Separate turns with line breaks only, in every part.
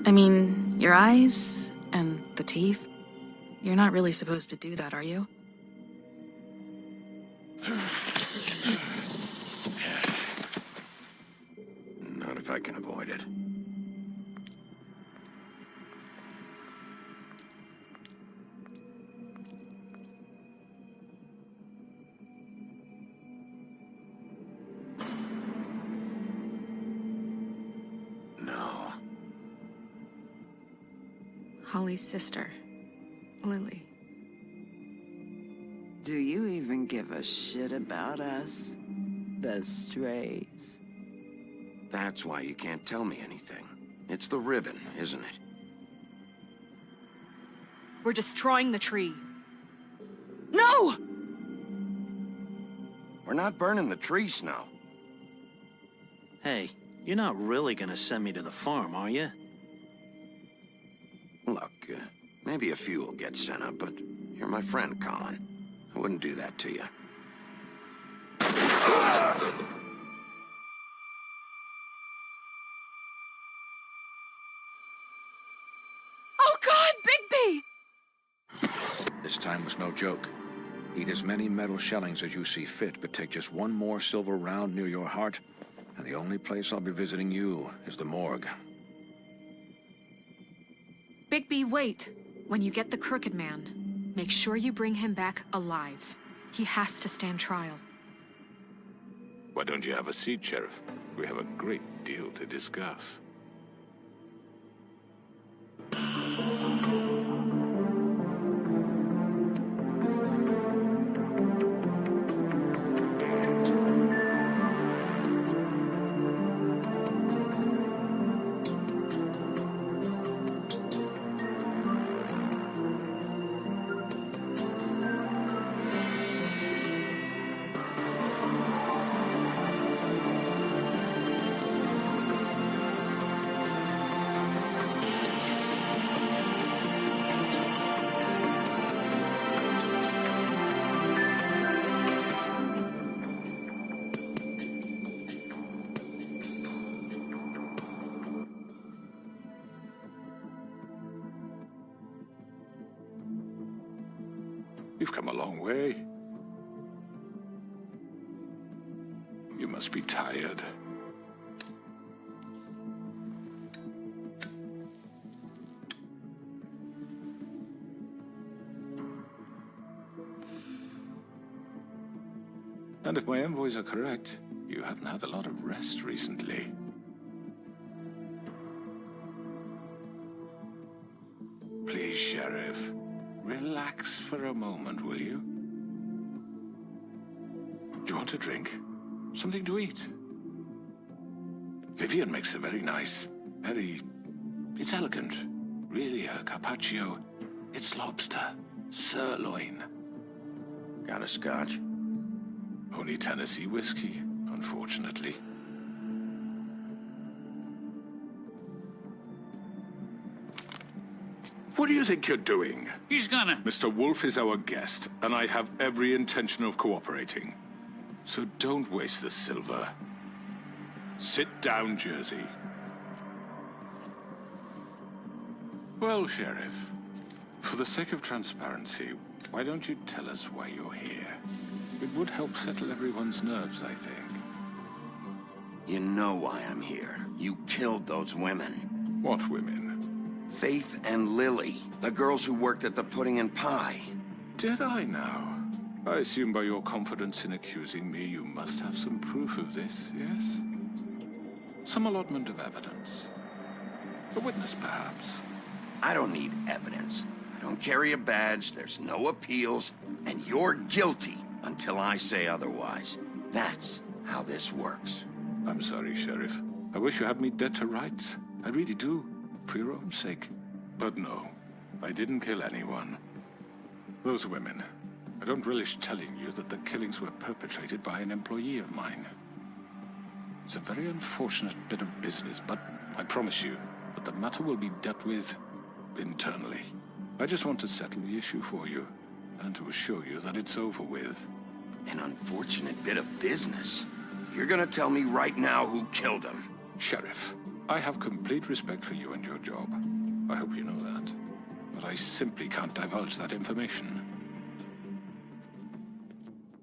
I mean, your eyes and the teeth. You're not really supposed to do that, are you?
Not if I can avoid it. No.
Holly's sister, Lily.
Do you even give a shit about us? The strays.
That's why you can't tell me anything. It's the ribbon, isn't it?
We're destroying the tree.
No!
We're not burning the tree, Snow.
Hey, you're not really gonna send me to the farm, are you?
Look, maybe a few will get sent up, but you're my friend, Colin. I wouldn't do that to you.
Oh God, Bigby!
This time was no joke. Eat as many metal shellings as you see fit, but take just one more silver round near your heart, and the only place I'll be visiting you is the morgue.
Bigby, wait. When you get the Crooked Man, make sure you bring him back alive. He has to stand trial.
Why don't you have a seat, Sheriff? We have a great deal to discuss. You've come a long way. You must be tired. And if my envoys are correct, you haven't had a lot of rest recently. Please, Sheriff. Relax for a moment, will you? Do you want a drink? Something to eat? Vivian makes a very nice, it's elegant. Really a carpaccio. It's lobster, sirloin.
Got a scotch?
Only Tennessee whiskey, unfortunately. What do you think you're doing?
He's gonna...
Mr. Wolf is our guest, and I have every intention of cooperating. So don't waste the silver. Sit down, Jersey. Well, Sheriff, for the sake of transparency, why don't you tell us why you're here? It would help settle everyone's nerves, I think.
You know why I'm here. You killed those women.
What women?
Faith and Lily, the girls who worked at the Pudding and Pie.
Did I now? I assume by your confidence in accusing me, you must have some proof of this, yes? Some allotment of evidence. A witness, perhaps?
I don't need evidence. I don't carry a badge, there's no appeals, and you're guilty until I say otherwise. That's how this works.
I'm sorry, Sheriff. I wish you had me dead to rights. I really do. For your own sake. But no, I didn't kill anyone. Those women, I don't relish telling you that the killings were perpetrated by an employee of mine. It's a very unfortunate bit of business, but I promise you that the matter will be dealt with internally. I just want to settle the issue for you. and to assure you that it's over with.
An unfortunate bit of business. You're gonna tell me right now who killed him.
Sheriff, I have complete respect for you and your job. I hope you know that. But I simply can't divulge that information.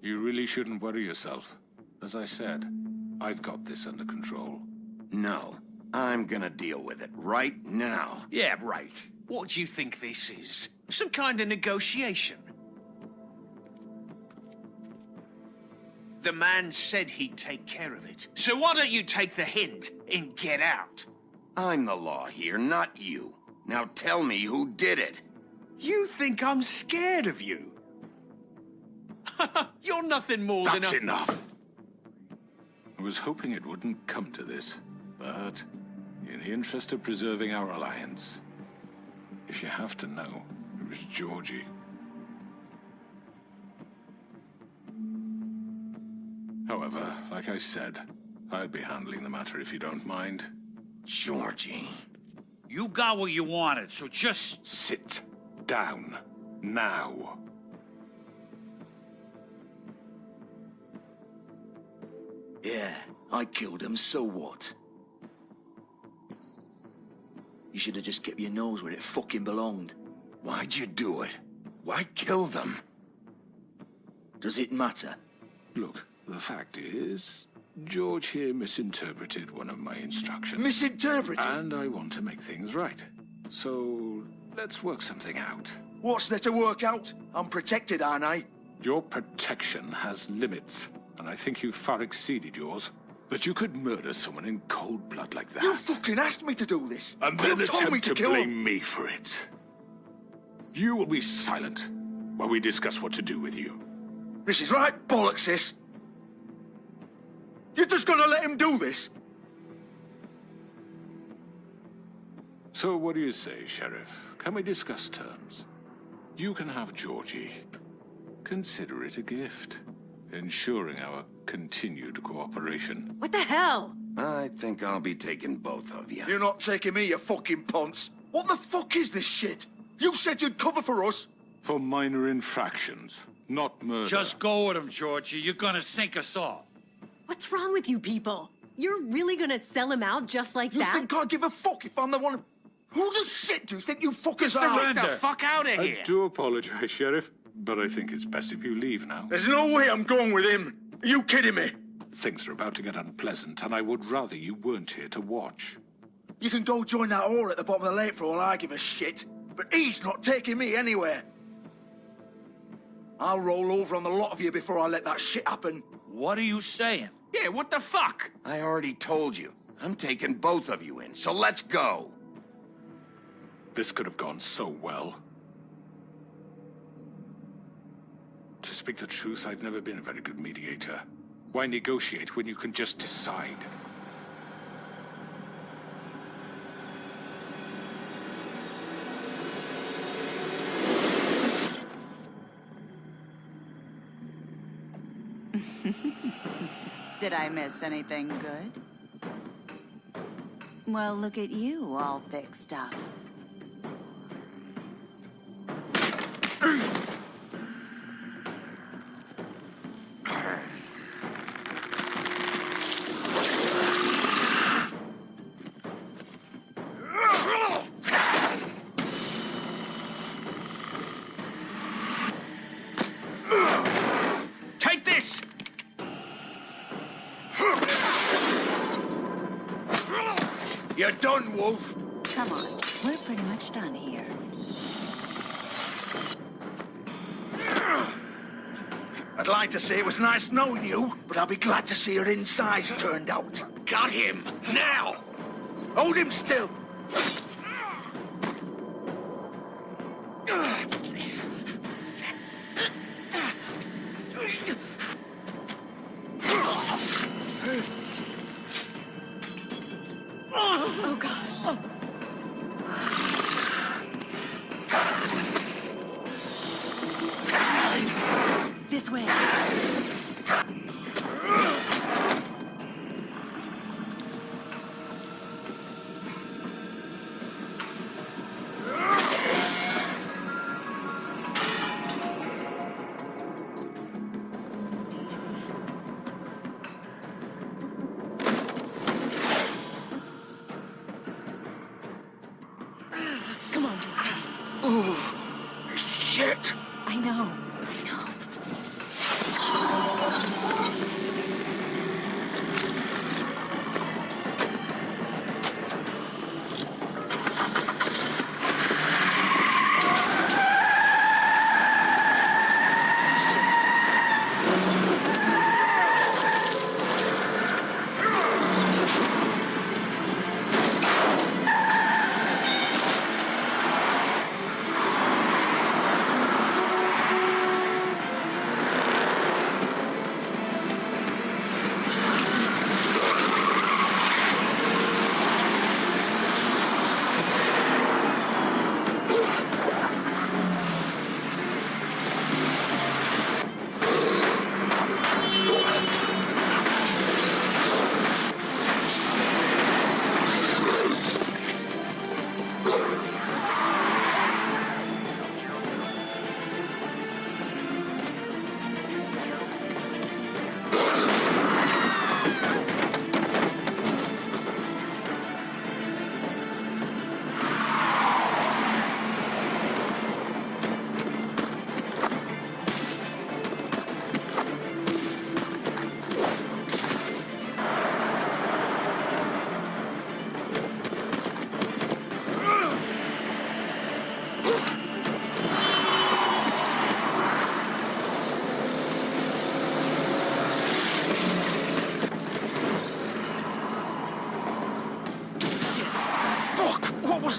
You really shouldn't worry yourself. As I said, I've got this under control.
No, I'm gonna deal with it right now.
Yeah, right. What do you think this is? Some kind of negotiation? The man said he'd take care of it. So why don't you take the hint and get out?
I'm the law here, not you. Now tell me who did it.
You think I'm scared of you? You're nothing more than
That's
a...
enough! I was hoping it wouldn't come to this, but in the interest of preserving our alliance, if you have to know, it was Georgie. However, like I said, I'll be handling the matter if you don't mind.
Georgie.
You got what you wanted, so just...
Sit down. Now.
Yeah, I killed him, so what? You should have just kept your nose where it fucking belonged.
Why'd you do it? Why kill them?
Does it matter?
Look, the fact is, George here misinterpreted one of my instructions.
Misinterpreted?
And I want to make things right. So, let's work something out.
What's there to work out? I'm protected, aren't I?
Your protection has limits, and I think you've far exceeded yours. That you could murder someone in cold blood like that.
You fucking asked me to do this!
And then
you told me
attempt to
kill
blame
him.
me for it. You will be silent while we discuss what to do with you.
This is right bollocks, sis. You're just gonna let him do this?
So what do you say, Sheriff? Can we discuss terms? You can have Georgie. Consider it a gift, ensuring our continued cooperation.
What the hell?
I think I'll be taking both of you.
You're not taking me, you fucking ponce. What the fuck is this shit? You said you'd cover for us.
For minor infractions, not murder.
Just go with him, Georgie. You're gonna sink us all.
What's wrong with you people? You're really gonna sell him out just like
You
that?
think I give a fuck if I'm the one? Who the shit do you think you fuckers
Just
are?
surrender. Get the fuck out of
I
here.
do apologize, Sheriff, but I think it's best if you leave now.
There's no way I'm going with him. Are you kidding me?
Things are about to get unpleasant, and I would rather you weren't here to watch.
You can go join that whore at the bottom of the lake for all I give a shit. But he's not taking me anywhere. I'll roll over on the lot of you before I let that shit happen.
What are you saying? Yeah, what the fuck?
I already told you. I'm taking both of you in, so let's go.
This could have gone so well. To speak the truth, I've never been a very good mediator. Why negotiate when you can just decide?
Did I miss anything good? Well, look at you, all fixed up.
Take this!
You're done, Wolf.
Come on, we're pretty much done here.
I'd like to say it was nice knowing you, but I'll be glad to see your insides turned out.
Got him! Now!
Hold him still.
Oh, God. This way.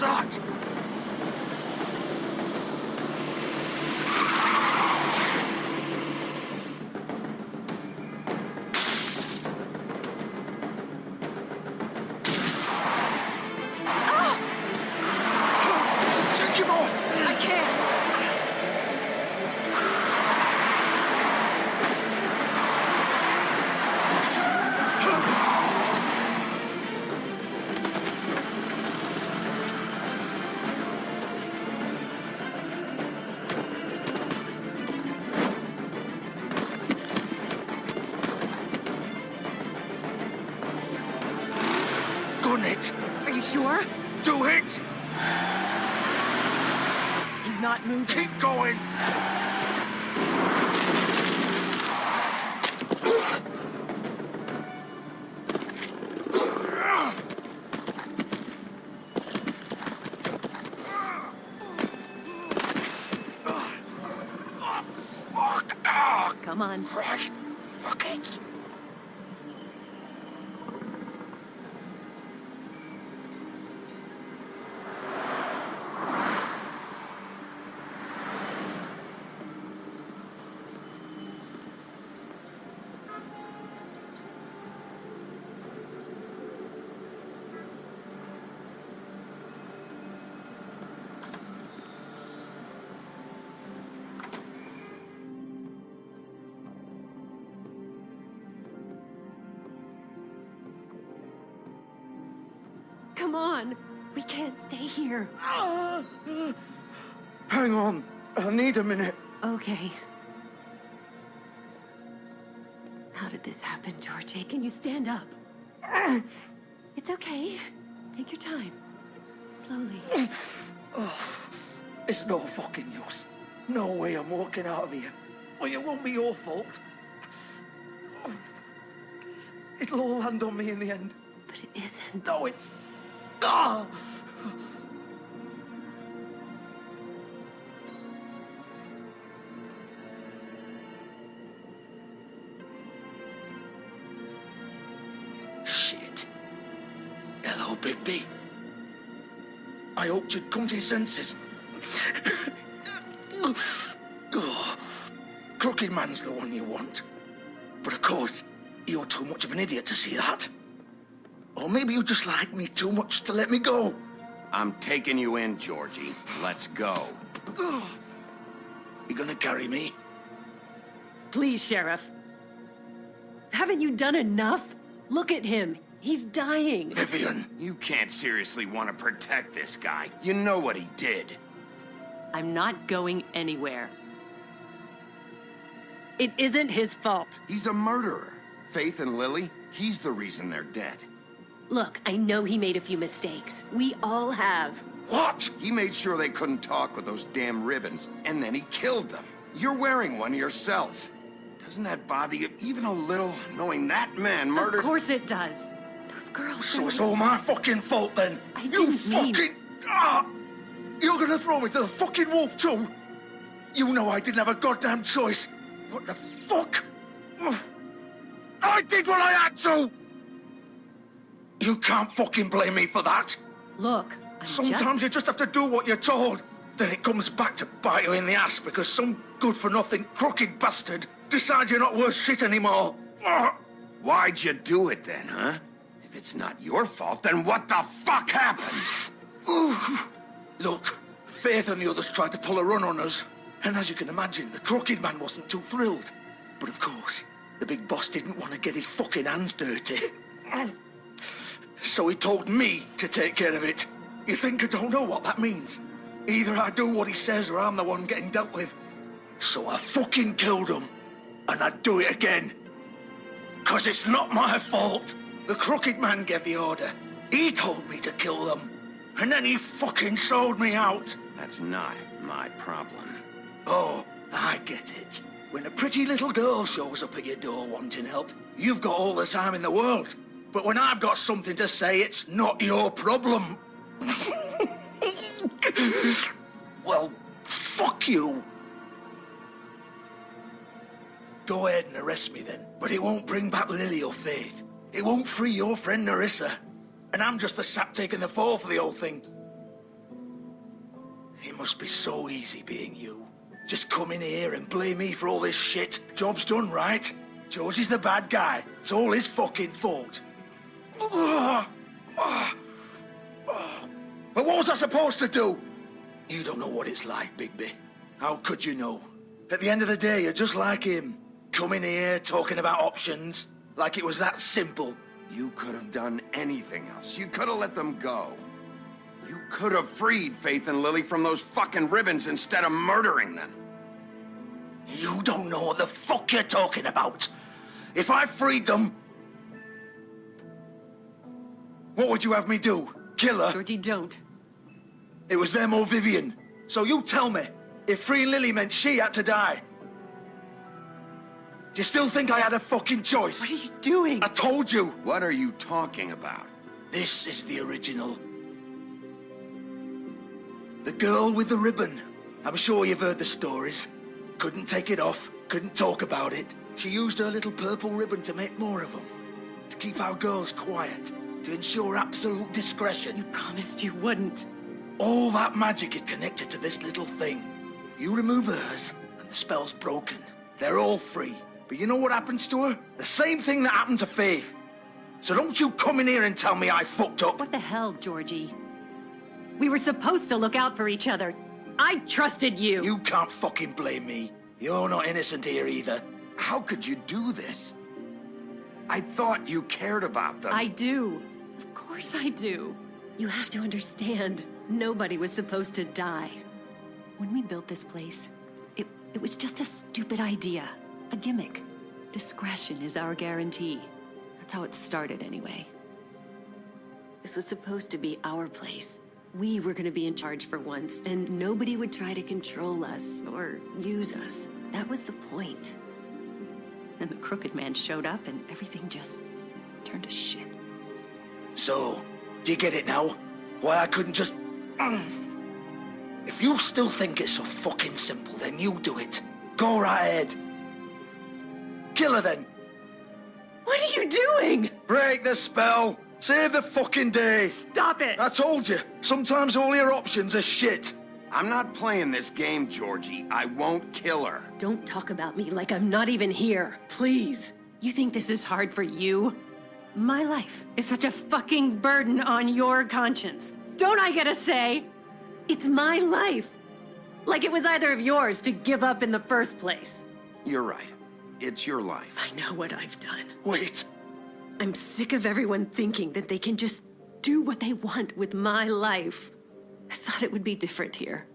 was that? Take him off!
I can't.
Gun it!
Are you sure?
Do it!
He's not moving.
Keep going! Oh, fuck! Ah,
Come on.
Christ! Fuck it!
Come on. We can't stay here.
Hang on. I need a minute.
Okay. How did this happen, Georgie? Can you stand up? It's okay. Take your time. Slowly.
It's no fucking use. No way I'm walking out of here. Well, it won't be your fault. It'll all land on me in the end.
But it isn't.
No, it's... Ah! Shit. Hello, Bigby. I hoped you'd come to your senses. Oh, Crooked Man's the one you want. But of course, you're too much of an idiot to see that. Or maybe you just like me too much to let me go.
I'm taking you in, Georgie. Let's go.
You gonna carry me?
Please, Sheriff. Haven't you done enough? Look at him. He's dying.
Vivian.
You can't seriously want to protect this guy. You know what he did.
I'm not going anywhere. It isn't his fault.
He's a murderer. Faith and Lily, he's the reason they're dead.
Look, I know he made a few mistakes. We all have.
What?
He made sure they couldn't talk with those damn ribbons, and then he killed them. You're wearing one yourself. Doesn't that bother you even a little, knowing that man murdered...
Of course it does. Those girls...
So it's all my fucking fault then?
I
You
didn't mean-
fucking... Ah! You're gonna throw me to the fucking wolf too? You know I didn't have a goddamn choice. What the fuck? I did what I had to! You can't fucking blame me for that.
Look,
Sometimes you just have to do what you're told. Then it comes back to bite you in the ass because some good-for-nothing crooked bastard decides you're not worth shit anymore.
Why'd you do it then, huh? If it's not your fault, then what the fuck happened?
Look, Faith and the others tried to pull a run on us. And as you can imagine, the Crooked Man wasn't too thrilled. But of course, the big boss didn't want to get his fucking hands dirty. So he told me to take care of it. You think I don't know what that means? Either I do what he says or I'm the one getting dealt with. So I fucking killed him. And I'd do it again. 'Cause it's not my fault. The Crooked Man gave the order. He told me to kill them. And then he fucking sold me out.
That's not my problem.
Oh, I get it. When a pretty little girl shows up at your door wanting help, you've got all the time in the world. But when I've got something to say, it's not your problem. Well, fuck you. Go ahead and arrest me then. But it won't bring back Lily or Faith. It won't free your friend Narissa. And I'm just the sap taking the fall for the whole thing. It must be so easy being you. Just come in here and blame me for all this shit. Job's done, right? George is the bad guy. It's all his fucking fault. But what was I supposed to do? You don't know what it's like, Bigby. How could you know? At the end of the day, you're just like him. Coming here, talking about options, like it was that simple.
You could have done anything else. You could have let them go. You could have freed Faith and Lily from those fucking ribbons instead of murdering them.
You don't know what the fuck you're talking about. If I freed them... What would you have me do? Kill her?
Georgie, don't.
It was them or Vivian. So you tell me, if freeing Lily meant she had to die, do you still think I had a fucking choice?
What are you doing?
I told you.
What are you talking about?
This is the original. The girl with the ribbon. I'm sure you've heard the stories. Couldn't take it off, couldn't talk about it. She used her little purple ribbon to make more of them. To keep our girls quiet. To ensure absolute discretion.
You promised you wouldn't.
All that magic is connected to this little thing. You remove hers, and the spell's broken. They're all free. But you know what happens to her? The same thing that happened to Faith. So don't you come in here and tell me I fucked up.
What the hell, Georgie? We were supposed to look out for each other. I trusted you.
You can't fucking blame me. You're not innocent here either.
How could you do this? I thought you cared about them.
I do. Of course I do. You have to understand, nobody was supposed to die. When we built this place, it was just a stupid idea. A gimmick. Discretion is our guarantee. That's how it started anyway. This was supposed to be our place. We were gonna be in charge for once, and nobody would try to control us or use us. That was the point. Then the crooked man showed up and everything just turned to shit.
So, do you get it now? Why I couldn't just... If you still think it's so fucking simple, then you do it. Go right ahead. Kill her then.
What are you doing?
Break the spell. Save the fucking day.
Stop it.
I told you, sometimes all your options are shit.
I'm not playing this game, Georgie. I won't kill her.
Don't talk about me like I'm not even here. Please. You think this is hard for you? My life is such a fucking burden on your conscience. Don't I get a say? It's my life. Like it was either of yours to give up in the first place.
You're right. It's your life.
I know what I've done.
Wait.
I'm sick of everyone thinking that they can just do what they want with my life. I thought it would be different here.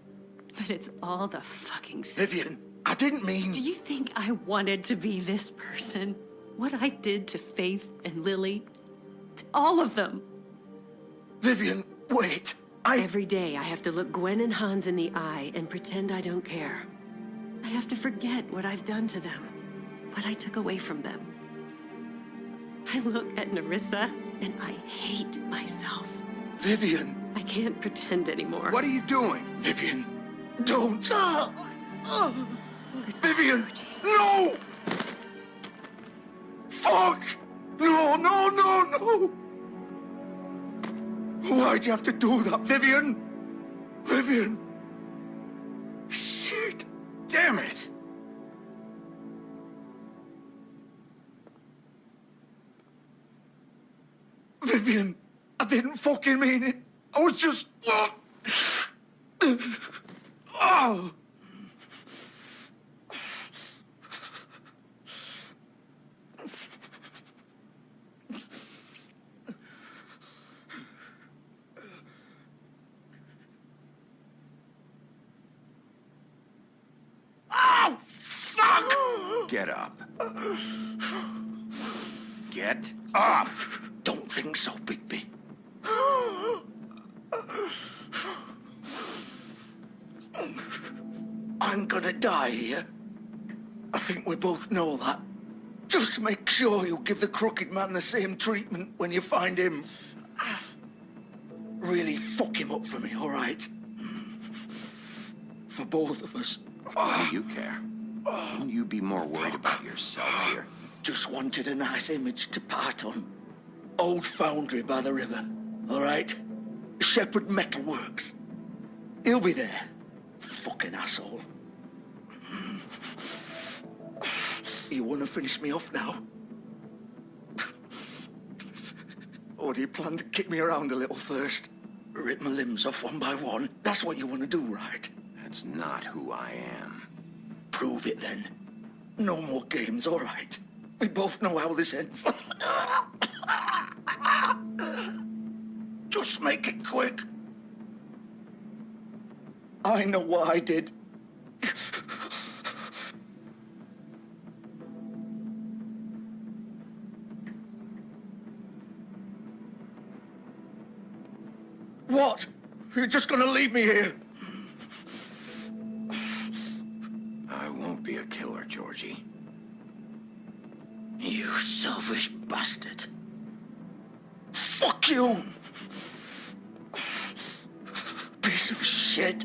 But it's all the fucking same.
Vivian, I didn't mean...
Do you think I wanted to be this person? What I did to Faith and Lily? To all of them?
Vivian, wait.
Every day I have to look Gwen and Hans in the eye and pretend I don't care. I have to forget what I've done to them. What I took away from them. I look at Nerissa and I hate myself.
Vivian.
I can't pretend anymore.
What are you doing?
Vivian, don't. Vivian,
Georgie.
no! Fuck! No, no, no, no! Why'd you have to do that, Vivian? Vivian! Shit!
Damn it!
Vivian, I didn't fucking mean it. I was just... Oh. Oh, fuck!
Get up. Get up!
Don't think so, Bigby. I'm gonna die here. I think we both know that. Just make sure you give the crooked man the same treatment when you find him. Really fuck him up for me, all right? For both of us.
Why do you care? Shouldn't you be more worried about yourself here?
Just wanted a nice image to part on. Old foundry by the river, all right? Shepherd Metalworks. He'll be there. Fucking asshole. You want to finish me off now? Or do you plan to kick me around a little first? Rip my limbs off one by one? That's what you want to do, right?
That's not who I am.
Prove it then. No more games, all right? We both know how this ends. Just make it quick. I know what I did. What? You're just gonna leave me here?
I won't be a killer, Georgie.
You selfish bastard. Fuck you! Piece of shit.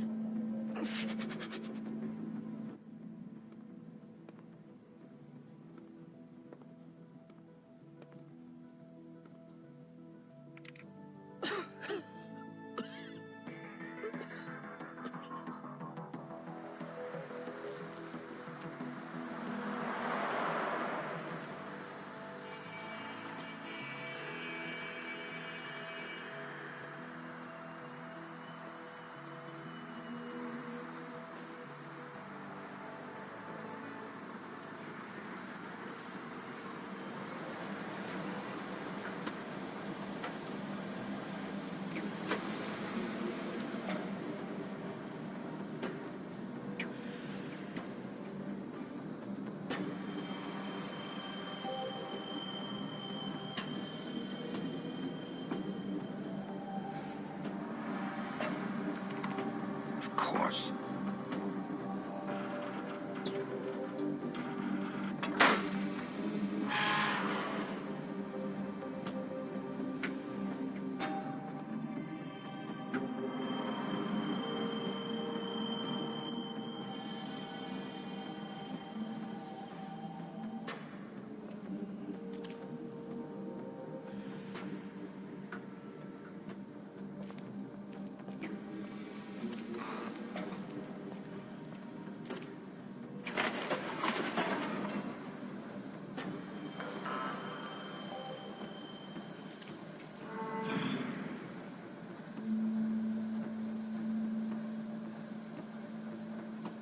Of course.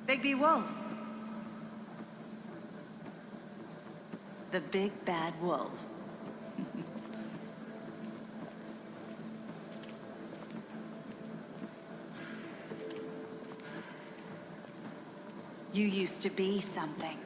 Bigby Wolf.
The big bad wolf. You used to be something.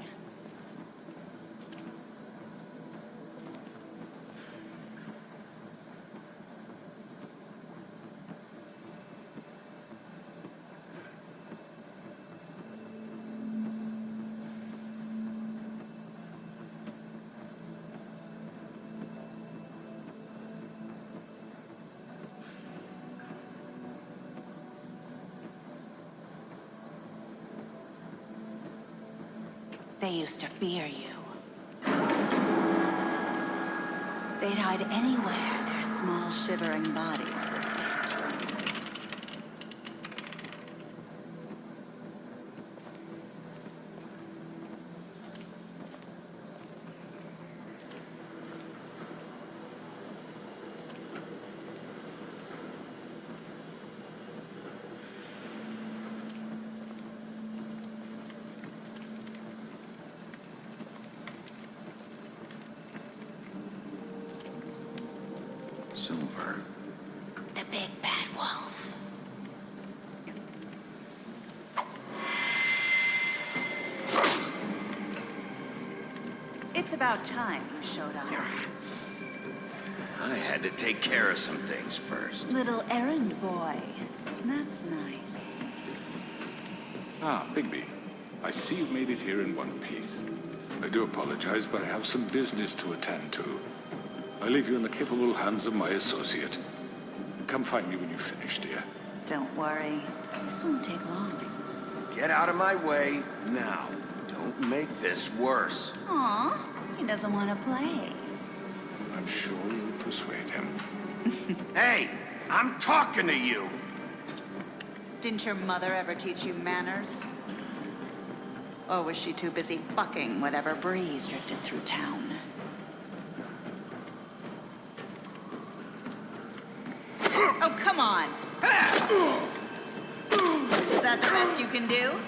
They used to fear you. They'd hide anywhere their small, shivering bodies would fit.
Silver.
The big bad wolf.
It's about time you showed up.
I had to take care of some things first.
Little errand boy. That's nice.
Ah, Bigby. I see you made it here in one piece. I do apologize, but I have some business to attend to. I leave you in the capable hands of my associate. Come find me when you've finished, dear.
Don't worry. This won't take long.
Get out of my way now. Don't make this worse.
Aw, he doesn't want to play.
I'm sure you'll persuade him.
Hey, I'm talking to you.
Didn't your mother ever teach you manners? Or was she too busy fucking whatever breeze drifted through town? Oh, come on! Is that the best you can do?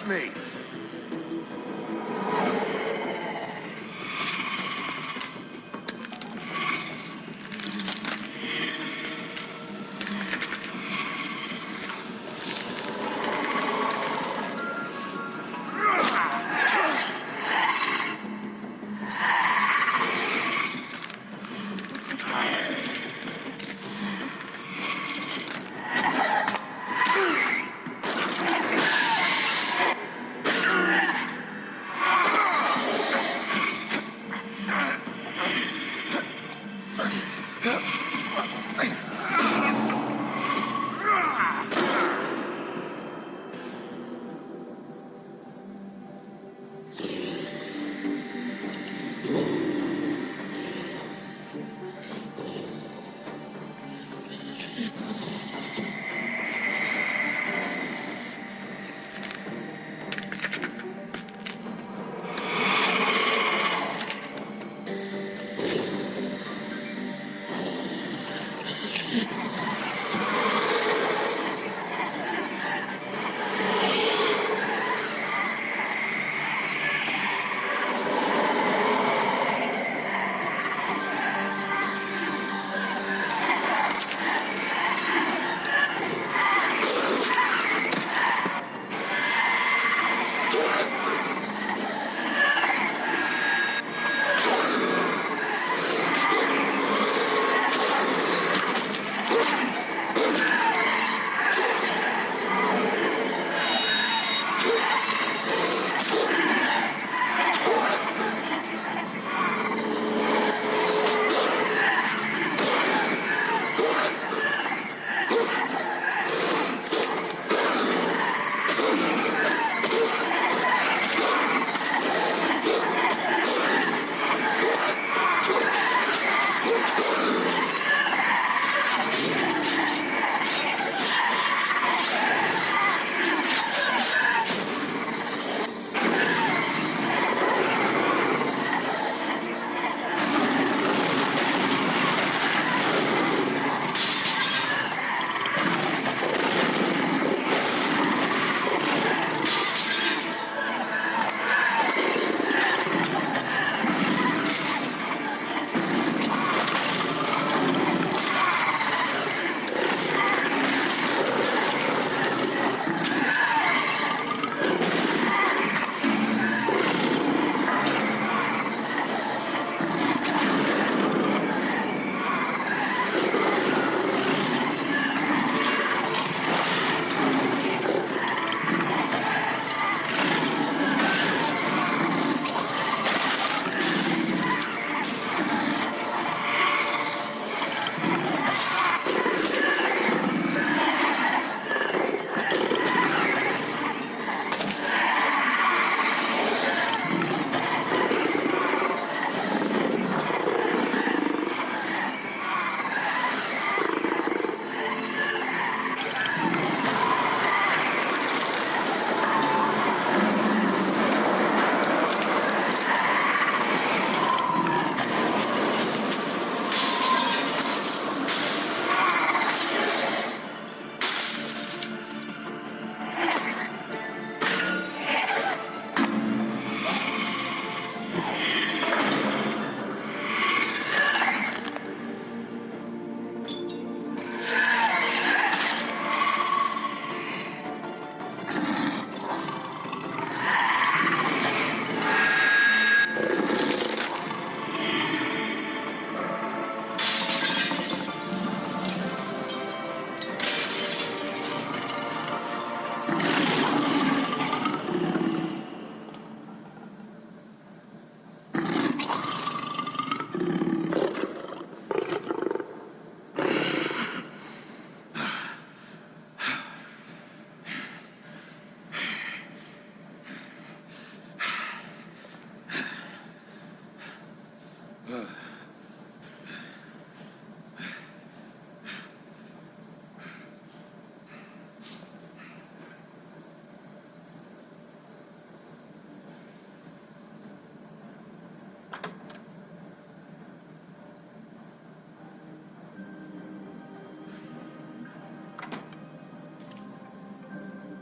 Me.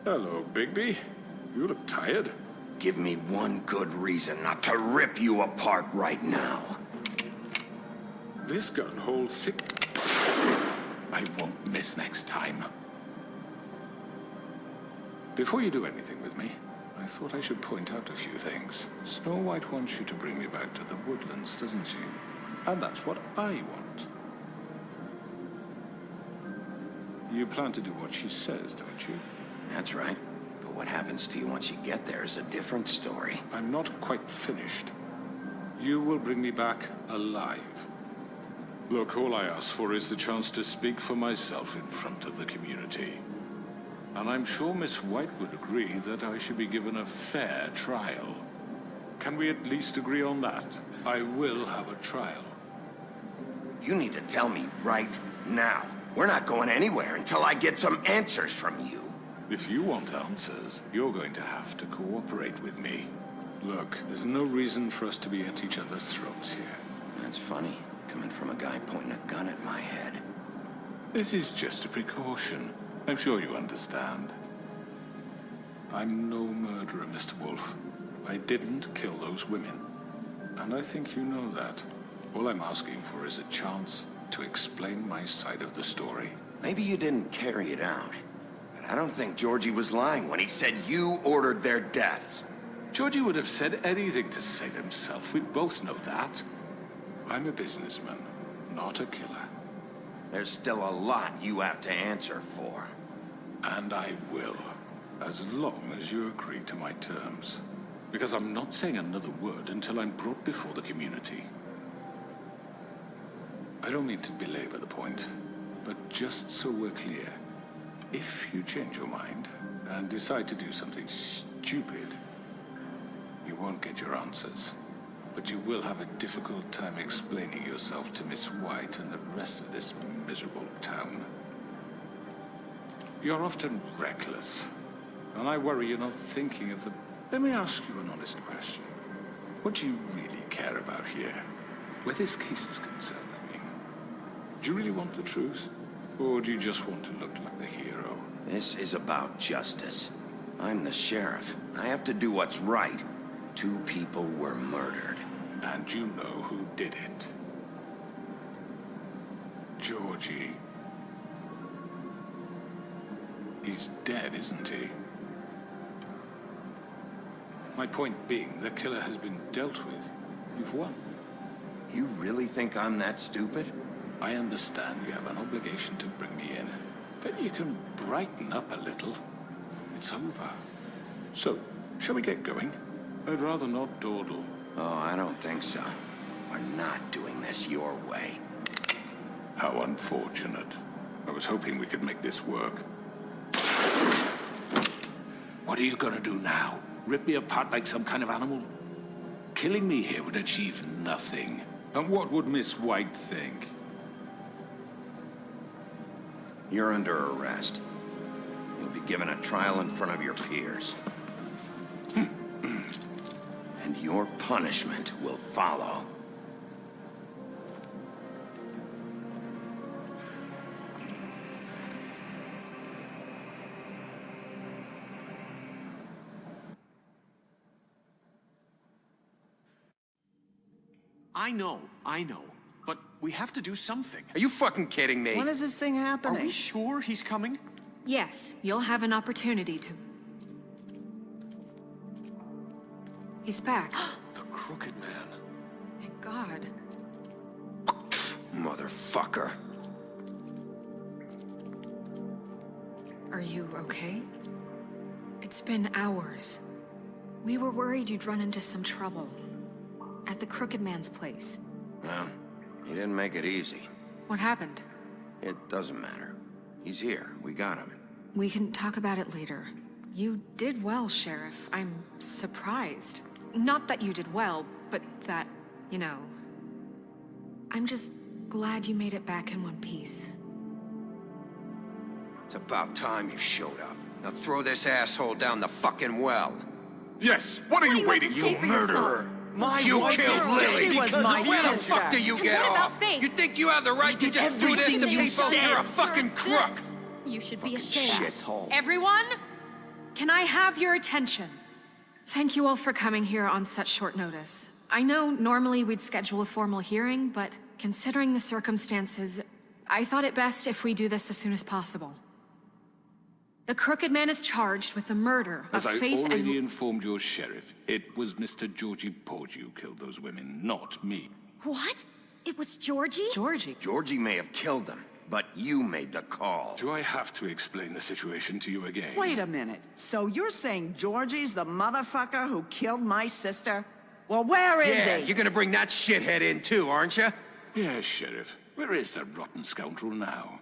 Hello, Bigby. You look tired.
Give me one good reason not to rip you apart right now.
This gun holds 6... I won't miss next time. Before you do anything with me, I thought I should point out a few things. Snow White wants you to bring me back to the woodlands, doesn't she? And that's what I want. You plan to do what she says, don't you?
That's right. But what happens to you once you get there is a different story.
I'm not quite finished. You will bring me back alive. Look, all I ask for is the chance to speak for myself in front of the community. And I'm sure Miss White would agree that I should be given a fair trial. Can we at least agree on that? I will have a trial.
You need to tell me right now. We're not going anywhere until I get some answers from you.
If you want answers, you're going to have to cooperate with me. Look, there's no reason for us to be at each other's throats here.
That's funny, coming from a guy pointing a gun at my head.
This is just a precaution. I'm sure you understand. I'm no murderer, Mr. Wolf. I didn't kill those women. And I think you know that. All I'm asking for is a chance to explain my side of the story.
Maybe you didn't carry it out. But I don't think Georgie was lying when he said you ordered their deaths.
Georgie would have said anything to save himself. We both know that. I'm a businessman, not a killer.
There's still a lot you have to answer for.
And I will, as long as you agree to my terms. Because I'm not saying another word until I'm brought before the community. I don't mean to belabor the point, but just so we're clear, if you change your mind and decide to do something stupid, you won't get your answers. But you will have a difficult time explaining yourself to Miss White and the rest of this miserable town. You're often reckless, and I worry you're not thinking of the... Let me ask you an honest question. What do you really care about here? Where this case is concerned, I mean. Do you really want the truth? Or do you just want to look like the hero?
This is about justice. I'm the sheriff. I have to do what's right. 2 people were murdered.
And you know who did it. Georgie. He's dead, isn't he? My point being, the killer has been dealt with. You've won.
You really think I'm that stupid?
I understand you have an obligation to bring me in, but you can brighten up a little. It's over. So, shall we get going? I'd rather not dawdle.
Oh, I don't think so. We're not doing this your way.
How unfortunate. I was hoping we could make this work. What are you gonna do now? Rip me apart like some kind of animal? Killing me here would achieve nothing. And what would Miss White think?
You're under arrest. You'll be given a trial in front of your peers. And your punishment will follow.
I know. But we have to do something.
Are you fucking kidding me?
When is this thing happening?
Are we sure he's coming?
Yes, you'll have an opportunity to... He's back.
The Crooked Man.
Thank God.
Motherfucker.
Are you okay? It's been hours. We were worried you'd run into some trouble. At the Crooked Man's place.
Well, he didn't make it easy.
What happened?
It doesn't matter. He's here. We got him.
We can talk about it later. You did well, Sheriff. I'm surprised. Not that you did well, but that, you know... I'm just glad you made it back in one piece.
It's about time you showed up. Now throw this asshole down the fucking well.
Yes! What are you waiting,
you murderer?
You killed Lily!
She was my
Where the
sister.
fuck do you get
what about
off?
Faith?
You think you have the right to just do this to
everything you
people?
said.
You're a fucking crook!
You should be ashamed.
Shithole.
Everyone, can I have your attention? Thank you all for coming here on such short notice. I know normally we'd schedule a formal hearing, but considering the circumstances, I thought it best if we do this as soon as possible. The Crooked Man is charged with the murder of
As I
Faith
already informed your sheriff, it was Mr. Georgie Porgy who killed those women, not me.
What? It was Georgie?
Georgie?
Georgie may have killed them, but you made the call.
Do I have to explain the situation to you again?
Wait a minute. So you're saying Georgie's the motherfucker who killed my sister? Well, where is
Yeah,
he?
you're gonna bring that shithead in too, aren't you?
Yes, Sheriff. Where is that rotten scoundrel now?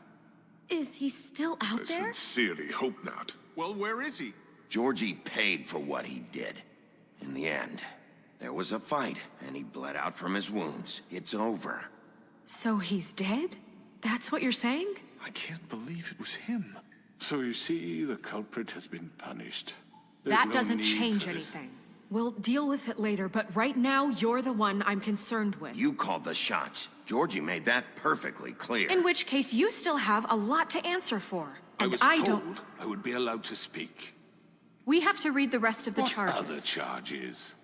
Is he still out there?
Sincerely hope not. Well, where is he?
Georgie paid for what he did. In the end, there was a fight, and he bled out from his wounds. It's over.
So he's dead? That's what you're saying?
I can't believe it was him. So you see, the culprit has been punished. There's
That
no
doesn't
need
change
for this.
anything. We'll deal with it later, but right now, you're the one I'm concerned with.
You called the shots. Georgie made that perfectly clear.
In which case, you still have a lot to answer for.
I
And
was
I
told
don't...
I would be allowed to speak.
We have to read the rest of the
What
charges.
other charges?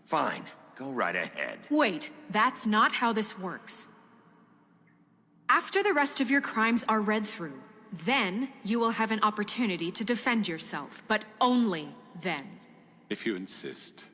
Fine. Go right ahead.
Wait, that's not how this works. After the rest of your crimes are read through, then you will have an opportunity to defend yourself, but only then.
If you insist.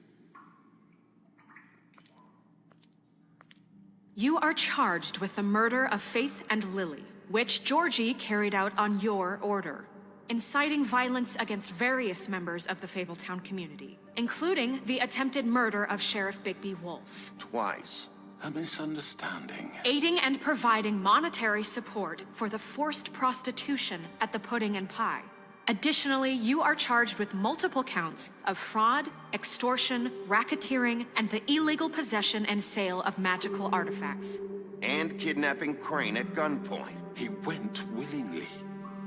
You are charged with the murder of Faith and Lily, which Georgie carried out on your order, inciting violence against various members of the Fabletown community, including the attempted murder of Sheriff Bigby Wolf.
Twice.
A misunderstanding.
Aiding and providing monetary support for the forced prostitution at the Pudding and Pie. Additionally, you are charged with multiple counts of fraud, extortion, racketeering, and the illegal possession and sale of magical artifacts.
And kidnapping Crane at gunpoint.
He went willingly.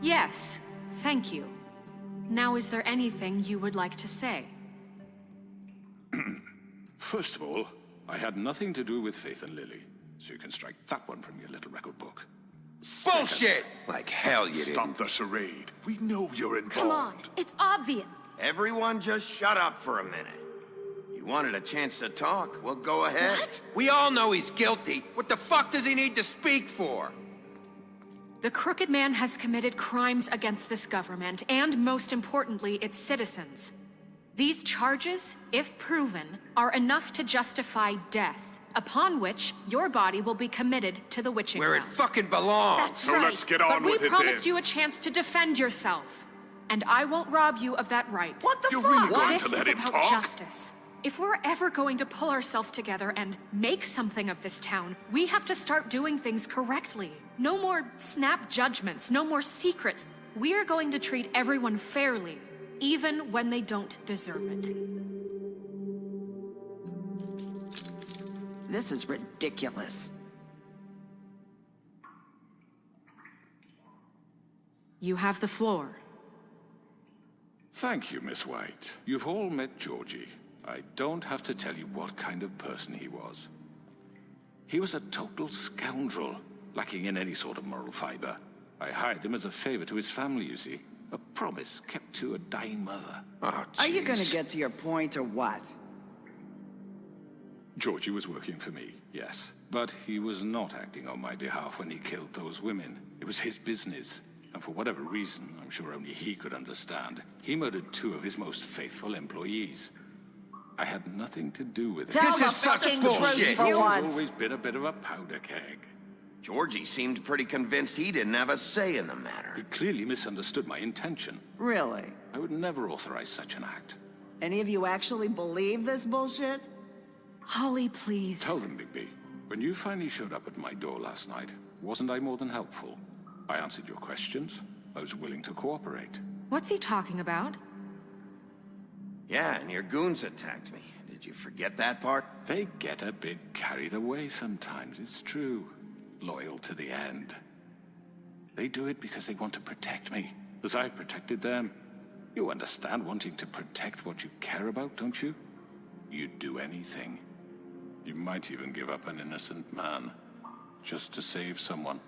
Yes, thank you. Now, is there anything you would like to say?
First of all, I had nothing to do with Faith and Lily, so you can strike that one from your little record book.
Bullshit! Like hell you didn't.
Stop the charade. We know you're involved.
Come on, it's obvious.
Everyone just shut up for a minute. You wanted a chance to talk, well, go ahead.
What?
We all know he's guilty. What the fuck does he need to speak for?
The Crooked Man has committed crimes against this government, and most importantly, its citizens. These charges, if proven, are enough to justify death, upon which your body will be committed to the witching
Where it
ground.
fucking belongs.
That's right.
Let's get
But
on
we
with it
promised
then.
you a chance to defend yourself, and I won't rob you of that right.
What the
You're
fuck?
really going
This
to let
is
him
about
talk?
justice. If we're ever going to pull ourselves together and make something of this town, we have to start doing things correctly. No more snap judgments, no more secrets. We are going to treat everyone fairly, even when they don't deserve it.
This is ridiculous.
You have the floor.
Thank you, Miss White. You've all met Georgie. I don't have to tell you what kind of person he was. He was a total scoundrel, lacking in any sort of moral fiber. I hired him as a favor to his family, you see. A promise kept to a dying mother.
Oh,
Are you
jeez.
gonna get to your point or what?
Georgie was working for me, yes. But he was not acting on my behalf when he killed those women. It was his business. And for whatever reason, I'm sure only he could understand, he murdered 2 of his most faithful employees. I had nothing to do with it.
Tell
This
the
is such
fucking
bullshit.
truth for
He's
once.
always been a bit of a powder keg.
Georgie seemed pretty convinced he didn't have a say in the matter.
He clearly misunderstood my intention.
Really?
I would never authorize such an act.
Any of you actually believe this bullshit?
Holly, please.
Tell them, Bigby, when you finally showed up at my door last night, wasn't I more than helpful? I answered your questions. I was willing to cooperate.
What's he talking about?
Yeah, and your goons attacked me. Did you forget that part?
They get a bit carried away sometimes, it's true. Loyal to the end. They do it because they want to protect me, as I protected them. You understand wanting to protect what you care about, don't you? You'd do anything. You might even give up an innocent man, just to save someone.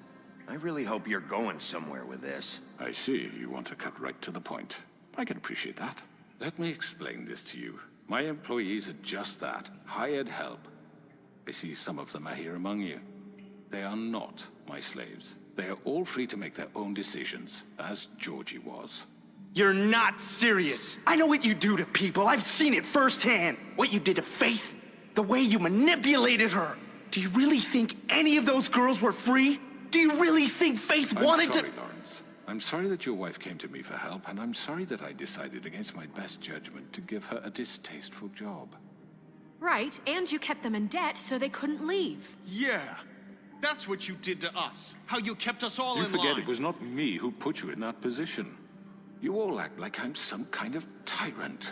I really hope you're going somewhere with this.
I see, you want to cut right to the point. I can appreciate that. Let me explain this to you. My employees are just that, hired help. I see some of them are here among you. They are not my slaves. They are all free to make their own decisions, as Georgie was.
You're not serious. I know what you do to people. I've seen it firsthand. What you did to Faith. The way you manipulated her. Do you really think any of those girls were free? Do you really think Faith wanted to—
I'm sorry, Lawrence. I'm sorry that your wife came to me for help, and I'm sorry that I decided against my best judgment to give her a distasteful job.
Right, and you kept them in debt so they couldn't leave.
Yeah. That's what you did to us. How you kept us all
You
in line.
forget it was not me who put you in that position. You all act like I'm some kind of tyrant.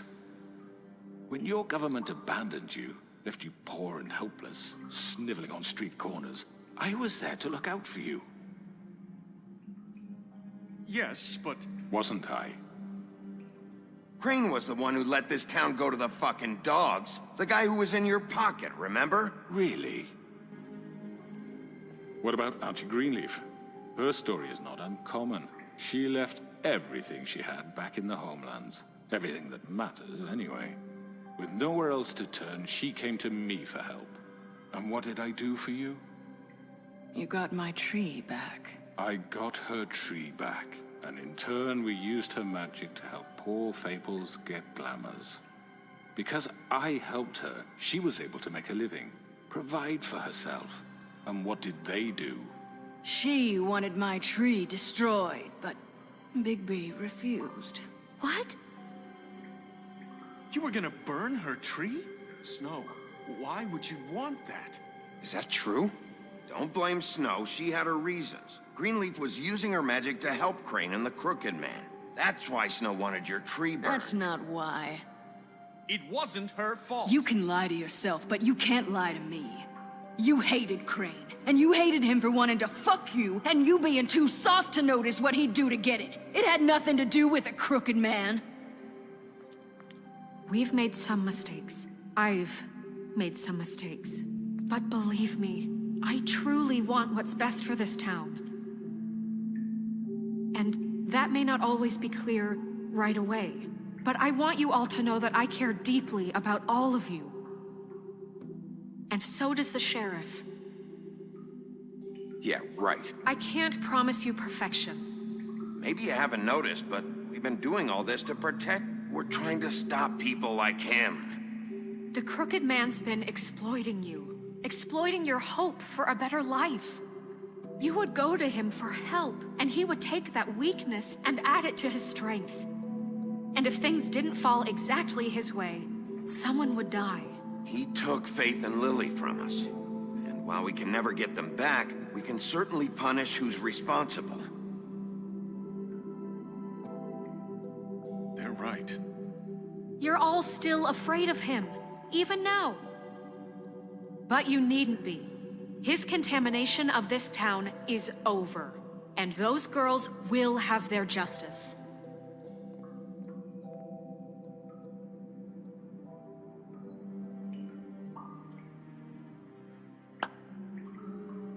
When your government abandoned you, left you poor and helpless, sniveling on street corners, I was there to look out for you.
Yes, but...
Wasn't I?
Crane was the one who let this town go to the fucking dogs. The guy who was in your pocket, remember?
Really? What about Auntie Greenleaf? Her story is not uncommon. She left everything she had back in the homelands. Everything that matters, anyway. With nowhere else to turn, she came to me for help. And what did I do for you?
You got my tree back.
I got her tree back, and in turn we used her magic to help poor Fables get glamours. Because I helped her, she was able to make a living, provide for herself. And what did they do?
She wanted my tree destroyed, but Bigby refused.
What?
You were gonna burn her tree? Snow, why would you want that?
Is that true? Don't blame Snow, she had her reasons. Greenleaf was using her magic to help Crane and the Crooked Man. That's why Snow wanted your tree burned.
That's not why.
It wasn't her fault.
You can lie to yourself, but you can't lie to me. You hated Crane, and you hated him for wanting to fuck you, and you being too soft to notice what he'd do to get it. It had nothing to do with the Crooked Man.
We've made some mistakes. I've made some mistakes. But believe me, I truly want what's best for this town. And that may not always be clear right away, but I want you all to know that I care deeply about all of you. And so does the sheriff.
Yeah, right.
I can't promise you perfection.
Maybe you haven't noticed, but we've been doing all this to protect. We're trying to stop people like him.
The Crooked Man's been exploiting you, exploiting your hope for a better life. You would go to him for help, and he would take that weakness and add it to his strength. And if things didn't fall exactly his way, someone would die.
He took Faith and Lily from us. And while we can never get them back, we can certainly punish who's responsible.
They're right.
You're all still afraid of him, even now. But you needn't be. His contamination of this town is over, and those girls will have their justice.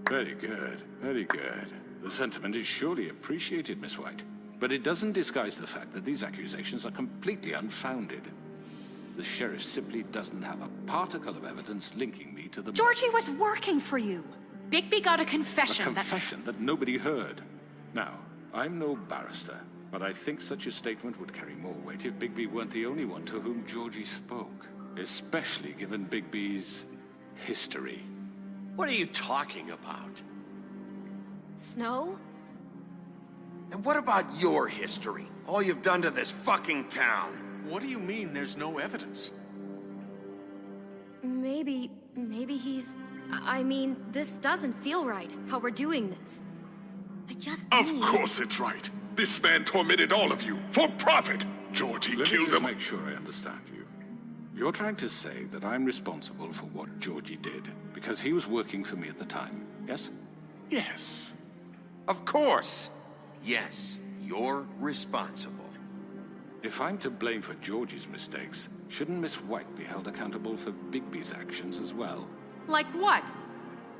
Very good, very good. The sentiment is surely appreciated, Miss White. But it doesn't disguise the fact that these accusations are completely unfounded. The sheriff simply doesn't have a particle of evidence linking me to the...
Georgie was working for you. Bigby got a confession.
A confession that nobody heard. Now, I'm no barrister, but I think such a statement would carry more weight if Bigby weren't the only one to whom Georgie spoke. Especially given Bigby's history.
What are you talking about?
Snow?
And what about your history? All you've done to this fucking town?
What do you mean there's no evidence?
Maybe he's... I mean, this doesn't feel right, how we're doing this. I just
Of course it's right. This man tormented all of you, for profit! Georgie
Let me
killed
just
him.
make sure I understand you. You're trying to say that I'm responsible for what Georgie did, because he was working for me at the time, yes?
Yes.
Of course! Yes, you're responsible.
If I'm to blame for Georgie's mistakes, shouldn't Miss White be held accountable for Bigby's actions as well?
Like what?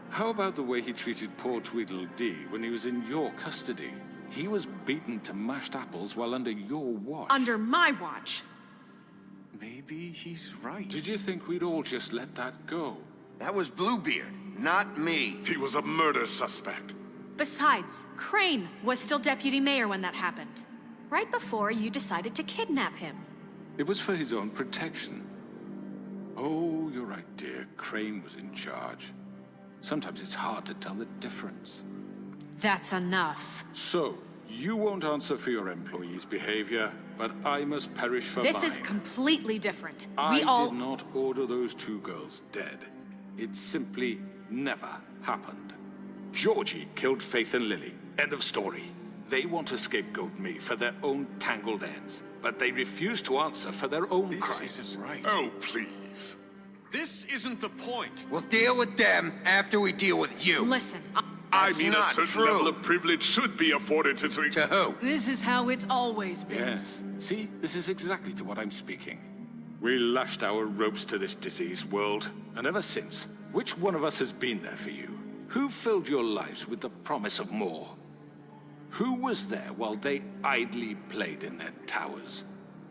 How about the way he treated poor Tweedledee when he was in your custody? He was beaten to mashed apples while under your watch.
Under my watch.
Maybe he's right. Did you think we'd all just let that go?
That was Bluebeard, not me.
He was a murder suspect.
Besides, Crane was still deputy mayor when that happened. Right before you decided to kidnap him.
It was for his own protection. Oh, you're right, dear. Crane was in charge. Sometimes it's hard to tell the difference.
That's enough.
So, you won't answer for your employees' behavior, but I must perish for mine.
This is completely different.
I did not order those two girls dead. It simply never happened. Georgie killed Faith and Lily. End of story. They want to scapegoat me for their own tangled ends, but they refuse to answer for their own crimes.
This isn't right. Oh, please.
This isn't the point.
We'll deal with them after we deal with you.
Listen,
I mean, a
not
certain
true.
level of privilege should be afforded to...
To who?
This is how it's always been.
Yes. See, this is exactly to what I'm speaking. We lashed our ropes to this diseased world, and ever since, which one of us has been there for you? Who filled your lives with the promise of more? Who was there while they idly played in their towers,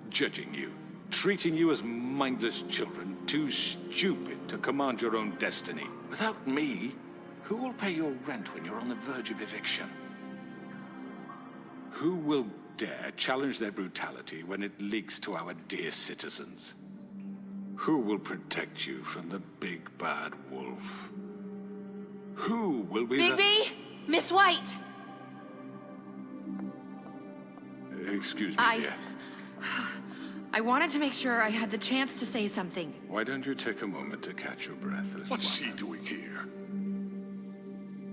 judging you, treating you as mindless children, too stupid to command your own destiny? Without me, who will pay your rent when you're on the verge of eviction? Who will dare challenge their brutality when it leaks to our dear citizens? Who will protect you from the big bad wolf? Who will be
Bigby? Miss White!
Excuse me, dear.
I wanted to make sure I had the chance to say something.
Why don't you take a moment to catch your breath, little
What's
one?
she doing here?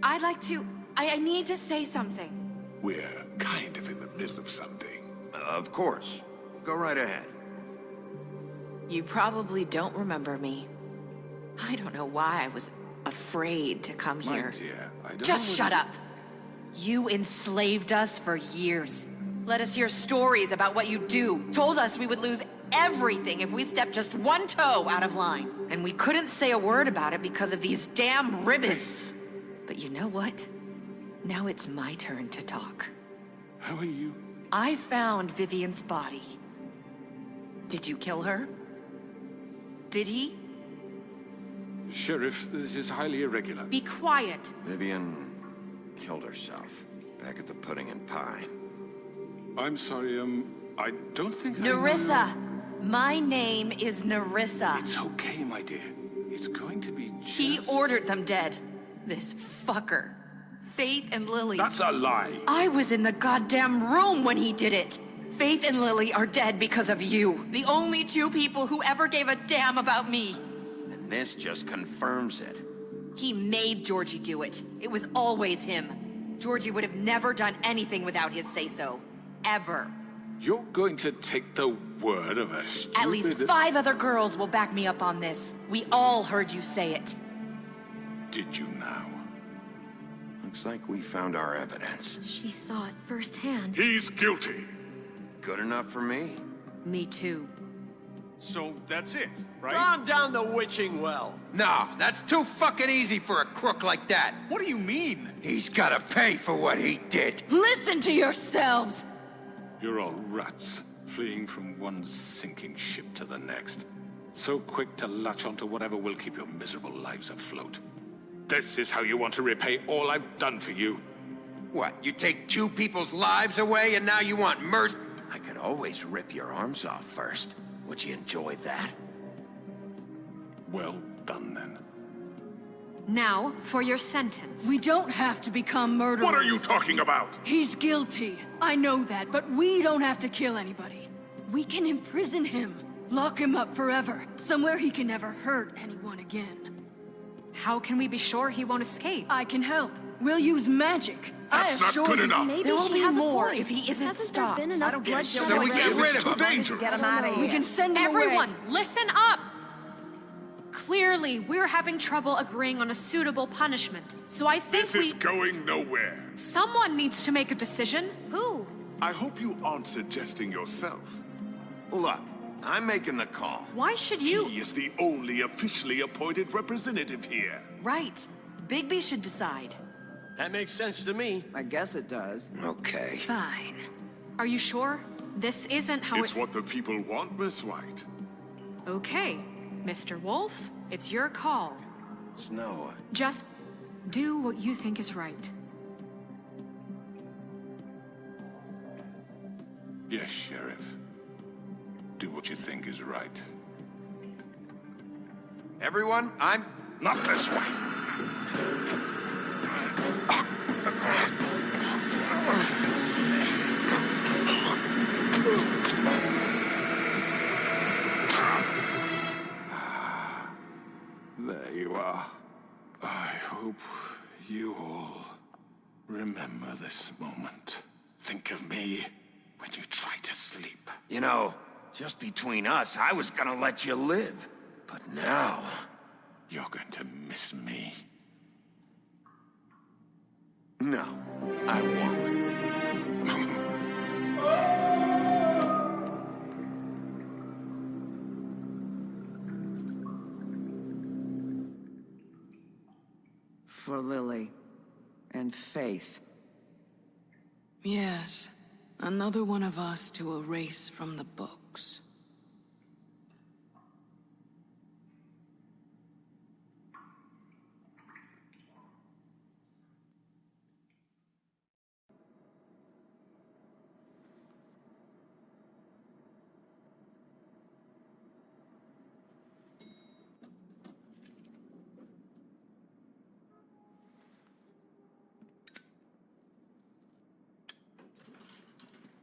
I'd like to... I need to say something.
We're kind of in the middle of something.
Of course. Go right ahead.
You probably don't remember me. I don't know why I was afraid to come
My
here.
dear, I don't
Just
know
shut
whether-
up. You enslaved us for years. Let us hear stories about what you do. Told us we would lose everything if we stepped just one toe out of line. And we couldn't say a word about it because of these damn ribbons. But you know what? Now it's my turn to talk.
How are you?
I found Vivian's body. Did you kill her? Did he?
Sheriff, this is highly irregular.
be quiet.
Vivian killed herself back at the Pudding and Pie.
I'm sorry, I don't think I know
Nerissa! My name is Nerissa.
It's okay, my dear. It's going to be just...
He ordered them dead. This fucker. Faith and Lily.
That's a lie.
I was in the goddamn room when he did it. Faith and Lily are dead because of you. The only two people who ever gave a damn about me.
And this just confirms it.
He made Georgie do it. It was always him. Georgie would have never done anything without his say-so. Ever.
You're going to take the word of a stupid...
At least 5 other girls will back me up on this. We all heard you say it.
Did you now?
Looks like we found our evidence.
She saw it firsthand.
He's guilty.
Good enough for me.
Me too.
So that's it, right?
Calm down the witching well.
No, that's too fucking easy for a crook like that.
What do you mean?
He's gotta pay for what he did.
Listen to yourselves!
You're all rats, fleeing from one sinking ship to the next. So quick to latch onto whatever will keep your miserable lives afloat. This is how you want to repay all I've done for you?
What, you take 2 people's lives away and now you want mercy?
I could always rip your arms off first. Would you enjoy that?
Well done, then.
Now, for your sentence.
We don't have to become murderers.
What are you talking about?
He's guilty. I know that, but we don't have to kill anybody. We can imprison him. Lock him up forever. Somewhere he can never hurt anyone again.
How can we be sure he won't escape?
I can help. We'll use magic.
That's not good enough.
Maybe
There will
she
be
has
more
a point.
if he isn't
Hasn't
stopped.
there been enough
I don't give a
bloodshed
shit.
So we
already?
get rid
It's
of
too
him.
dangerous.
Get him out of here.
We can send him
Everyone,
away.
listen up! Clearly, we're having trouble agreeing on a suitable punishment. So I think
This is going nowhere.
Someone needs to make a decision.
Who?
I hope you aren't suggesting yourself.
Look, I'm making the call.
Why should you?
He is the only officially appointed representative here.
Right. Bigby should decide.
That makes sense to me.
I guess it does.
Okay.
Fine.
Are you sure? This isn't how
It's what the people want, Miss White.
Okay, Mr. Wolf, it's your call.
Snow.
Just do what you think is right.
Yes, Sheriff. Do what you think is right.
Everyone, I'm...
Not this way!
There you are. I hope you all remember this moment. Think of me when you try to sleep.
You know, just between us, I was gonna let you live. But now...
You're going to miss me.
No, I won't.
For Lily and Faith.
Yes, another one of us to erase from the books.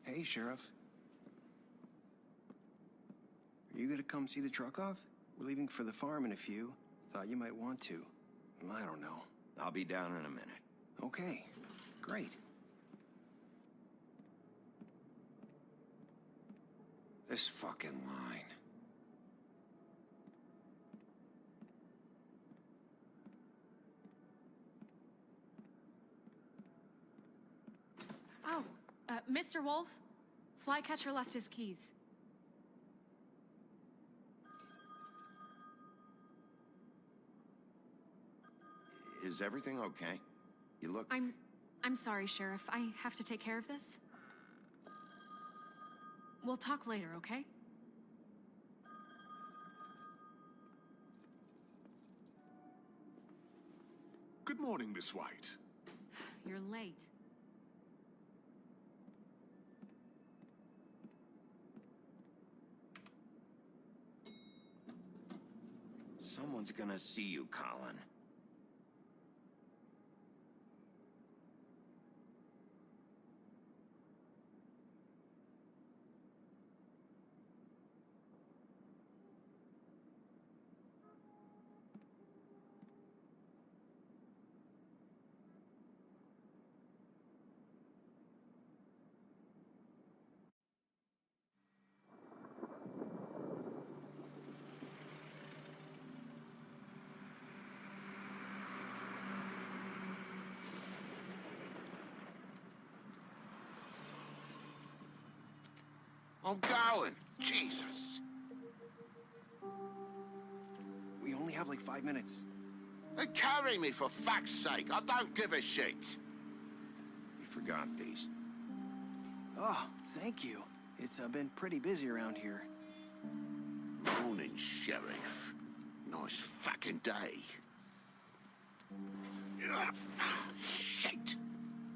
Hey, Sheriff. Are you gonna come see the truck off? We're leaving for the farm in a few. Thought you might want to. I don't know.
I'll be down in a minute.
Okay, great.
This fucking line.
Oh, Mr. Wolf, Flycatcher left his keys.
Is everything okay? You look...
I'm sorry, Sheriff. I have to take care of this. We'll talk later, okay?
Good morning, Miss White.
You're late.
Someone's gonna see you, Colin.
I'm going. Jesus.
We only have like 5 minutes.
Carry me, for fuck's sake. I don't give a shit. You forgot these.
Oh, thank you. It's been pretty busy around here.
Morning, Sheriff. Nice fucking day. Shit.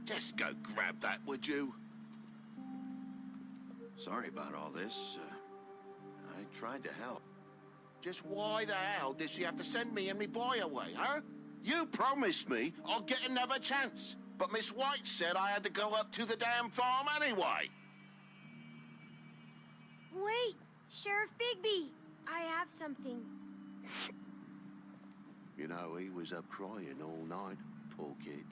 Just go grab that, would you? Sorry about all this. I tried to help.
Just why the hell did she have to send me and me boy away, huh? You promised me I'll get another chance. But Miss White said I had to go up to the damn farm anyway.
Wait, Sheriff Bigby, I have something.
You know, he was up crying all night, poor kid.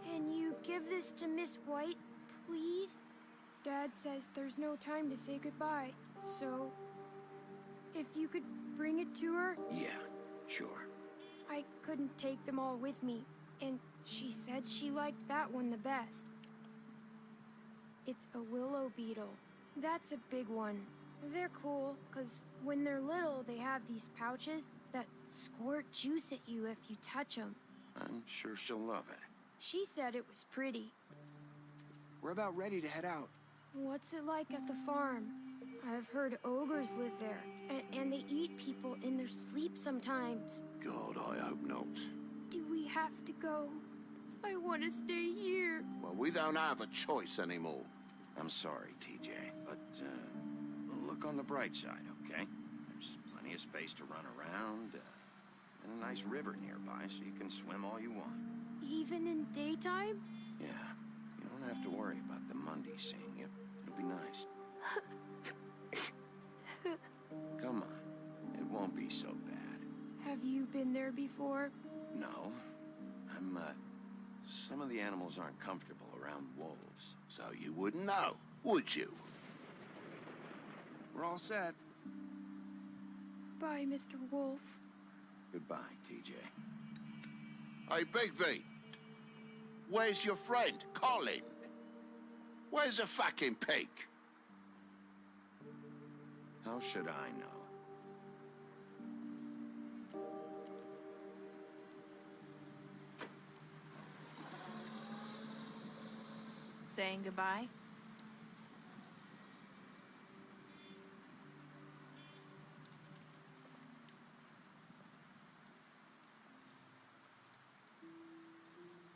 Can you give this to Miss White, please? Dad says there's no time to say goodbye, so if you could bring it to her?
Yeah, sure.
I couldn't take them all with me, and she said she liked that one the best. It's a willow beetle. That's a big one. They're cool, because when they're little, they have these pouches that squirt juice at you if you touch them.
I'm sure she'll love it.
She said it was pretty.
We're about ready to head out.
What's it like at the farm? I've heard ogres live there, and they eat people in their sleep sometimes.
God, I hope not.
Do we have to go? I want to stay here.
Well, we don't have a choice anymore.
I'm sorry, TJ, but look on the bright side, okay? There's plenty of space to run around, and a nice river nearby, so you can swim all you want.
Even in daytime?
Yeah, you don't have to worry about the Monday seeing you. It'll be nice. Come on, it won't be so bad.
Have you been there before?
No, some of the animals aren't comfortable around wolves.
So you wouldn't know, would you?
We're all set.
Bye, Mr. Wolf.
Goodbye, TJ.
Hey, Bigby. Where's your friend, Colin? Where's the fucking pig?
How should I know?
Saying goodbye?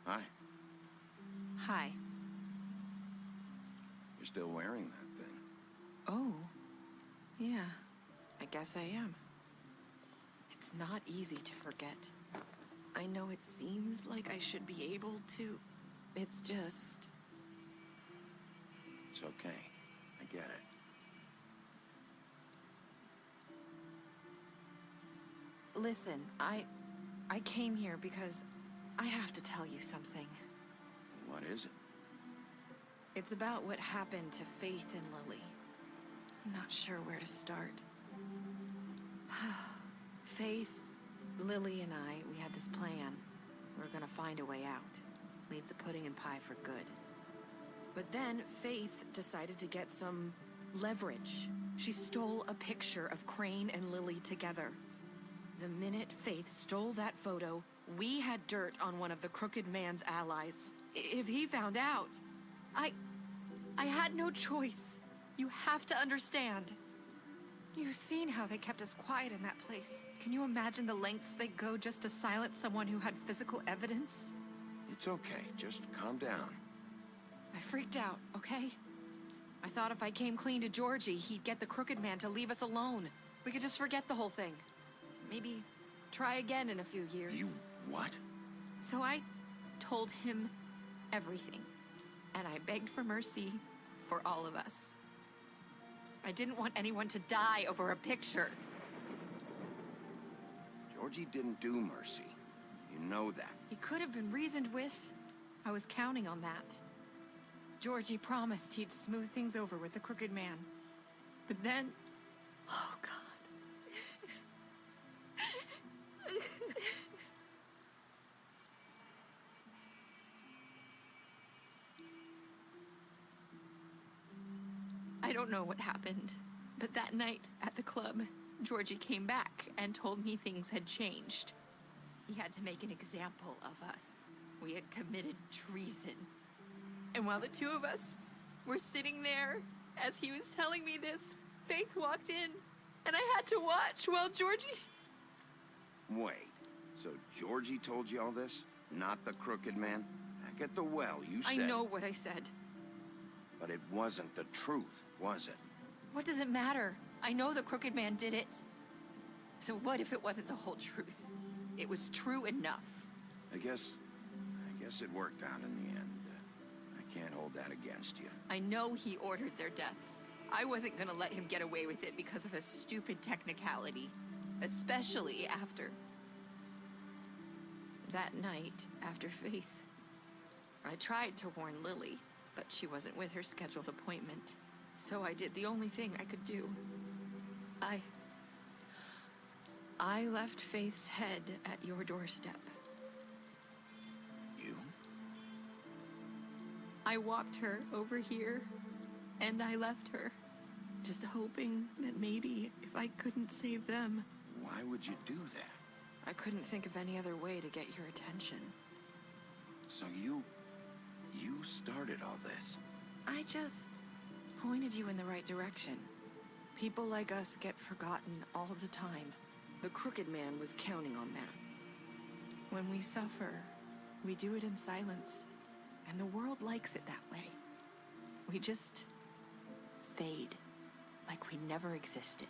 Hi.
Hi.
You're still wearing that thing.
Oh. Yeah. I guess I am. It's not easy to forget. I know it seems like I should be able to. It's just...
It's okay. I get it.
Listen, I came here because I have to tell you something.
What is it?
It's about what happened to Faith and Lily. I'm not sure where to start. Faith, Lily, and I, we had this plan. We were gonna find a way out. Leave the pudding and pie for good. But then Faith decided to get some leverage. She stole a picture of Crane and Lily together. The minute Faith stole that photo, we had dirt on one of the Crooked Man's allies. If he found out, I had no choice. You have to understand. You've seen how they kept us quiet in that place. Can you imagine the lengths they go just to silence someone who had physical evidence?
It's okay. Just calm down.
I freaked out, okay? I thought if I came clean to Georgie, he'd get the Crooked Man to leave us alone. We could just forget the whole thing. Maybe try again in a few years.
You what?
So I told him everything. And I begged for mercy for all of us. I didn't want anyone to die over a picture.
Georgie didn't do mercy. You know that.
He could have been reasoned with. I was counting on that. Georgie promised he'd smooth things over with the Crooked Man. But then... Oh, God. I don't know what happened, but that night at the club, Georgie came back and told me things had changed. He had to make an example of us. We had committed treason. And while the two of us were sitting there, as he was telling me this, Faith walked in, and I had to watch while Georgie...
Wait, so Georgie told you all this? Not the Crooked Man? Back at the well, you said...
I know what I said.
But it wasn't the truth, was it?
What does it matter? I know the Crooked Man did it. So what if it wasn't the whole truth? It was true enough.
I guess it worked out in the end. I can't hold that against you.
I know he ordered their deaths. I wasn't gonna let him get away with it because of a stupid technicality. Especially after... that night, after Faith. I tried to warn Lily, but she wasn't with her scheduled appointment. So I did the only thing I could do. I left Faith's head at your doorstep.
You?
I walked her over here, and I left her. Just hoping that maybe if I couldn't save them...
Why would you do that?
I couldn't think of any other way to get your attention.
So you started all this?
I just pointed you in the right direction.
People like us get forgotten all the time. The Crooked Man was counting on that. When we suffer, we do it in silence, and the world likes it that way. We just fade, like we never existed.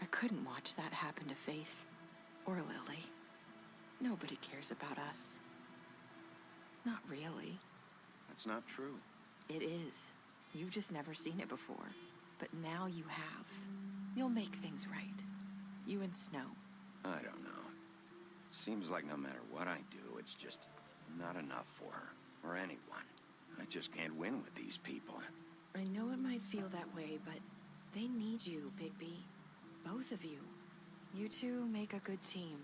I couldn't watch that happen to Faith, or Lily. Nobody cares about us. Not really.
That's not true.
It is. You've just never seen it before. But now you have. You'll make things right. You and Snow.
I don't know. Seems like no matter what I do, it's just not enough for her, or anyone. I just can't win with these people.
I know it might feel that way, but they need you, Bigby. Both of you. You two make a good team.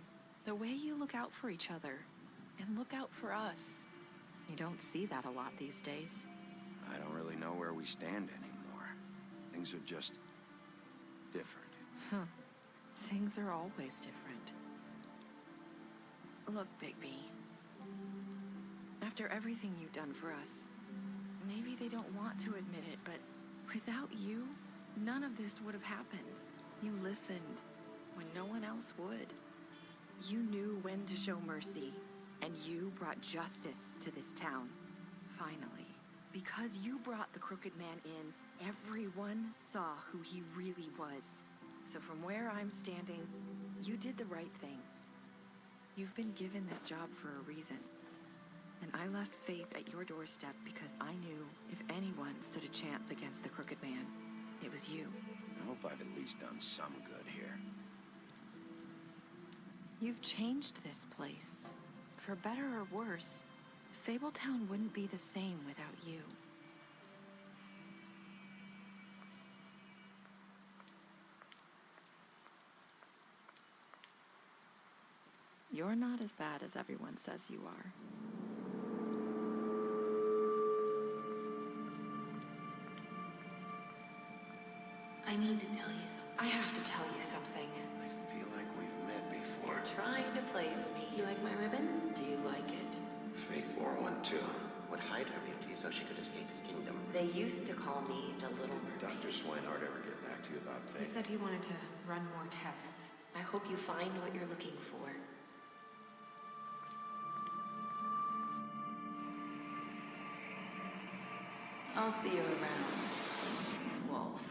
The way you look out for each other, and look out for us. You don't see that a lot these days.
I don't really know where we stand anymore. Things are just different.
Huh. Things are always different. Look, Bigby. After everything you've done for us, maybe they don't want to admit it, but without you, none of this would have happened. You listened when no one else would. You knew when to show mercy, and you brought justice to this town. Finally. Because you brought the Crooked Man in, everyone saw who he really was. So from where I'm standing, you did the right thing. You've been given this job for a reason. And I left Faith at your doorstep because I knew if anyone stood a chance against the Crooked Man, it was you.
I hope I've at least done some good here.
You've changed this place. For better or worse, Fabletown wouldn't be the same without you. You're not as bad as everyone says you are.
I need to tell you something. I have to tell you something.
I feel like we've met before.
You're trying to place me. You like my ribbon? Do you like it?
Faith wore one too.
Would hide her beauty so she could escape his kingdom.
They used to call me the Little Mermaid.
Dr. Swinehart ever get back to you about
He
Faith?
said he wanted to run more tests.
I hope you find what you're looking for.
I'll see you around, Wolf.